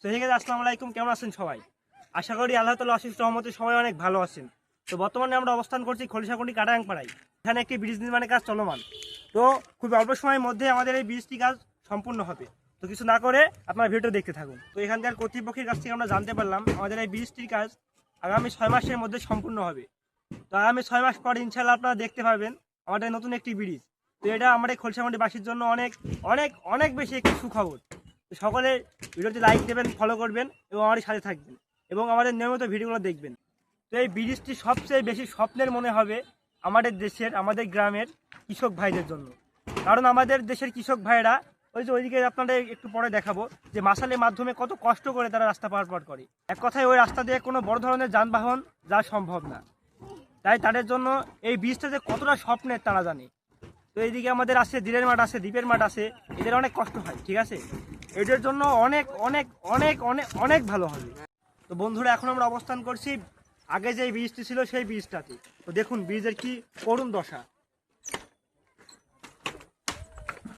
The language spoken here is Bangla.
তো ঠিক আছে, আসসালামু আলাইকুম। কেমন আছেন সবাই? আশা করি আল্লাহ তাআলার অশেষ রহমতে সবাই অনেক ভালো আছেন। তো বর্তমানে আমরা অবস্থান করছি খলিশাকুন্ডি কাটারাংপাড়ায়। এখানে একটি ব্রিজ নির্মাণের কাজ চলমান। তো খুব অল্প সময়ের মধ্যে আমাদের এই ব্রিজটি কাজ সম্পূর্ণ হবে। তো কিছু না করে আপনার ভিডিও দেখতে থাকুন। তো এখানকার কর্তৃপক্ষের কাছ থেকে আমরা জানতে পারলাম আমাদের এই ব্রিজটির কাজ আগামী 6 মাসের মধ্যে সম্পূর্ণ হবে। তো আগামী 6 মাস পর ইনশাআল্লাহ আপনারা দেখতে পাবেন আমাদের নতুন একটি ব্রিজ। তো এটা আমাদের খলিশাকুন্ডিবাসীর জন্য অনেক অনেক অনেক বেশি একটি সুখবর। তো সকলে ভিডিওতে লাইক দেবেন, ফলো করবেন এবং আমাদের সাথে থাকবেন এবং আমাদের নিয়মিত ভিডিওগুলো দেখবেন। তো এই ব্রিজটি সবচেয়ে বেশি স্বপ্নের মনে হবে আমাদের দেশের, আমাদের গ্রামের কৃষক ভাইদের জন্য। কারণ আমাদের দেশের কৃষক ভাইরা ওইদিকে আপনাদের একটু পরে দেখাবো যে মাসালের মাধ্যমে কত কষ্ট করে তারা রাস্তা পার করে। এক কথায় ওই রাস্তা দিয়ে কোনো বড় ধরনের যানবাহন যাওয়া সম্ভব না। তাই তাদের জন্য এই ব্রিজটা যে কতটা স্বপ্নের তারা জানে। তো এইদিকে আমাদের আছে দিলের মাঠ, আছে দ্বীপের মাঠ আছে, এদের অনেক কষ্ট হয়, ঠিক আছে? এদের জন্য অনেক অনেক অনেক অনেক অনেক ভালো হবে। তো বন্ধুরা, এখন আমরা অবস্থান করছি আগে যে ব্রিজটি ছিল সেই ব্রিজটাতে। তো দেখুন ব্রিজের কি করুণ দশা।